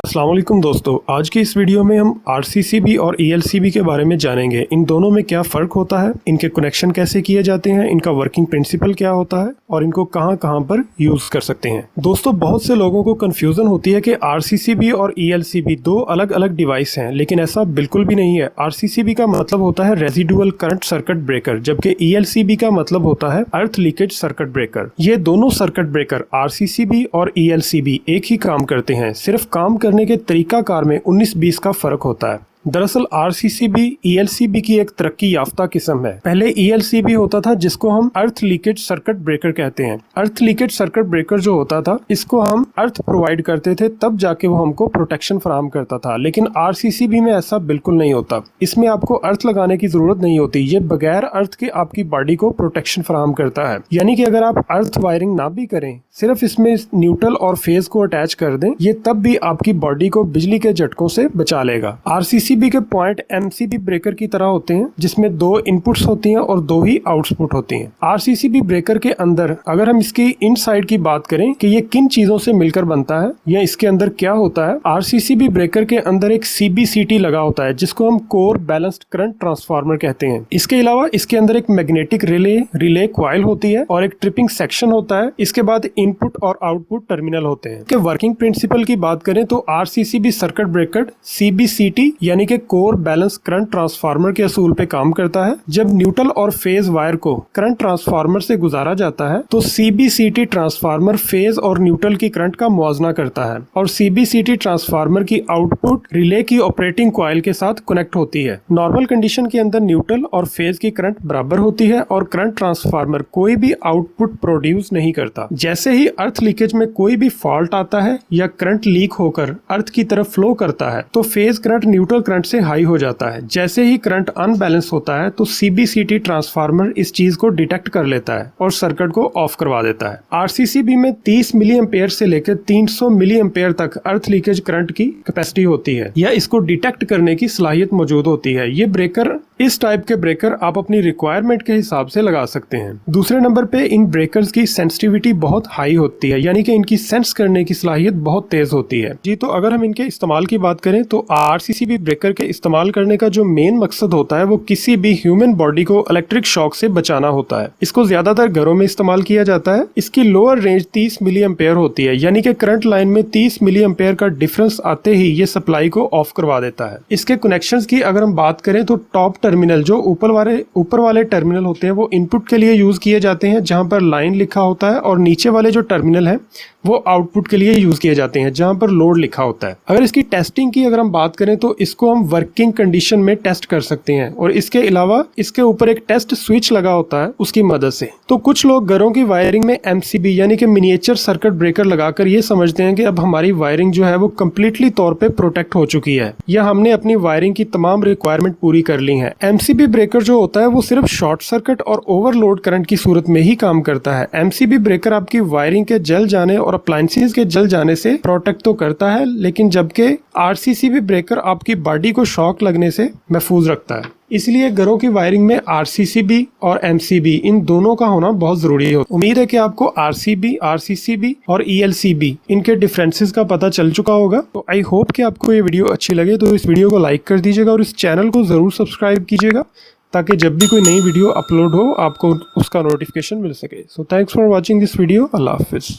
अस्सलाम वालेकुम दोस्तों, आज की इस वीडियो में हम आरसीसीबी और ईएलसीबी के बारे में जानेंगे। इन दोनों में क्या फ़र्क होता है, इनके कनेक्शन कैसे किए जाते हैं, इनका वर्किंग प्रिंसिपल क्या होता है और इनको कहां कहां पर यूज़ कर सकते हैं। दोस्तों, बहुत से लोगों को कन्फ्यूज़न होती है कि आरसीसीबी और ईएलसीबी दो अलग अलग डिवाइस हैं, लेकिन ऐसा बिल्कुल भी नहीं है। आरसीसीबी का मतलब होता है रेजिडुअल करंट सर्किट ब्रेकर, जबकि ईएलसीबी का मतलब होता है अर्थ लीकेज सर्किट ब्रेकर। ये दोनों सर्किट ब्रेकर आरसीसीबी और ईएलसीबी एक ही काम करते हैं, सिर्फ काम करने के तरीकाकार में 19-20 का फर्क होता है। दरअसल आरसीसीबी ईएलसीबी की एक तरक्की याफ्ता किस्म है। पहले ईएलसीबी होता था जिसको हम अर्थ लीकेज सर्किट ब्रेकर कहते हैं। अर्थ लीकेज सर्किट ब्रेकर जो होता था, इसको हम अर्थ प्रोवाइड करते थे, तब जाके वो हमको प्रोटेक्शन फराहम करता था। लेकिन आरसीसीबी में ऐसा बिल्कुल नहीं होता। इसमें आपको अर्थ लगाने की जरूरत नहीं होती। ये बगैर अर्थ के आपकी बॉडी को प्रोटेक्शन फराहम करता है। यानी कि अगर आप अर्थ वायरिंग ना भी करें, सिर्फ इसमें न्यूट्रल और फेज को अटैच कर दें, ये तब भी आपकी बॉडी को बिजली के झटकों से बचा लेगा। आरसीसीबी के पॉइंट एमसीबी ब्रेकर की तरह होते हैं, जिसमें दो इनपुट्स होती हैं और दो ही आउटपुट होती हैं। आरसीसीबी ब्रेकर के अंदर अगर हम इसकी इनसाइड की बात करें कि ये किन चीजों से मिलकर बनता है या इसके अंदर क्या होता है, आरसीसीबी ब्रेकर के अंदर एक सीबीसीटी लगा होता है, जिसको हम कोर बैलेंस्ड करंट ट्रांसफार्मर कहते हैं। इसके अलावा इसके अंदर एक मैग्नेटिक रिले क्वाइल होती है और एक ट्रिपिंग सेक्शन होता है। इसके बाद इनपुट और आउटपुट टर्मिनल होते हैं। के वर्किंग प्रिंसिपल की बात करें तो आरसीसीबी सर्किट ब्रेकर सीबीसीटी यानी कि कोर बैलेंस करंट ट्रांसफार्मर के असूल पे काम करता है। जब न्यूट्रल और फेज वायर को करंट ट्रांसफार्मर से गुजारा जाता है तो सीबीसीटी ट्रांसफार्मर फेज और न्यूट्रल की करंट का मुआवजा करता है और सीबीसीटी ट्रांसफार्मर की आउटपुट रिले की ऑपरेटिंग कॉइल के साथ कनेक्ट होती है। नॉर्मल कंडीशन के अंदर न्यूट्रल और फेज की करंट बराबर होती है और करंट ट्रांसफार्मर कोई भी आउटपुट प्रोड्यूस नहीं करता। जैसे ही अर्थ लीकेज में कोई भी फॉल्ट आता है या करंट लीक होकर अर्थ की तरफ फ्लो करता है तो फेज करंट न्यूट्रल करंट से हाई हो जाता है। जैसे ही करंट अनबैलेंस होता है तो सीबीसीटी ट्रांसफार्मर इस चीज को डिटेक्ट कर लेता है और सर्किट को ऑफ करवा देता है। आरसीसीबी में 30 मिली एम्पेयर से लेकर 300 मिली एम्पेयर तक अर्थ लीकेज करंट की कैपेसिटी होती है या इसको डिटेक्ट करने की सलाहियत मौजूद होती है। ये ब्रेकर, इस टाइप के ब्रेकर आप अपनी रिक्वायरमेंट के हिसाब से लगा सकते हैं। दूसरे नंबर पे इन ब्रेकर्स की सेंसिटिविटी बहुत हाई होती है, यानी कि इनकी सेंस करने की सलाहियत बहुत तेज होती है। जी, तो अगर हम इनके इस्तेमाल की बात करें तो आरसीसीबी ब्रेकर के इस्तेमाल करने का जो मेन मकसद होता है वो किसी भी ह्यूमन बॉडी को इलेक्ट्रिक शॉक से बचाना होता है। इसको ज्यादातर घरों में इस्तेमाल किया जाता है। इसकी लोअर रेंज 30 मिली एम्पेयर होती है, यानी कि करंट लाइन में 30 मिली एम्पेयर का डिफरेंस आते ही ये सप्लाई को ऑफ करवा देता है। इसके कनेक्शंस की अगर हम बात करें तो टॉप टर्मिनल, जो ऊपर वाले टर्मिनल होते हैं, वो इनपुट के लिए यूज किए जाते हैं जहां पर लाइन लिखा होता है, और नीचे वाले जो टर्मिनल है वो आउटपुट के लिए यूज किए जाते हैं जहां पर लोड लिखा होता है। अगर इसकी टेस्टिंग की अगर हम बात करें तो इसको हम वर्किंग कंडीशन में टेस्ट कर सकते हैं और इसके अलावा इसके ऊपर एक टेस्ट स्विच लगा होता है उसकी मदद से। तो कुछ लोग घरों की वायरिंग में एमसीबी यानी कि मिनिएचर सर्किट ब्रेकर लगाकर ये समझते हैं कि अब हमारी वायरिंग जो है वो कम्प्लीटली तौर पे प्रोटेक्ट हो चुकी है या हमने अपनी वायरिंग की तमाम रिक्वायरमेंट पूरी कर ली है। एमसीबी ब्रेकर जो होता है वो सिर्फ शॉर्ट सर्किट और ओवरलोड करंट की सूरत में ही काम करता है। एमसीबी ब्रेकर आपकी वायरिंग के जल जाने और अप्लायंसेस के जल जाने से प्रोटेक्ट तो करता है, लेकिन जबकि आरसीसीबी ब्रेकर आपकी बॉडी को शॉक लगने से महफूज रखता है। इसलिए घरों की वायरिंग में आरसीसीबी और एमसीबी इन दोनों का होना बहुत जरूरी है। उम्मीद है कि आपको आरसीबी, आरसीसीबी और ईएलसीबी इनके डिफरेंसेस का पता चल चुका होगा। तो आई होप कि आपको ये वीडियो अच्छी लगे, तो इस वीडियो को लाइक कर दीजिएगा और इस चैनल को जरूर सब्सक्राइब कीजिएगा ताकि जब भी कोई नई वीडियो अपलोड हो आपको उसका नोटिफिकेशन मिल सके। So thanks for watching this video. Allah Hafiz.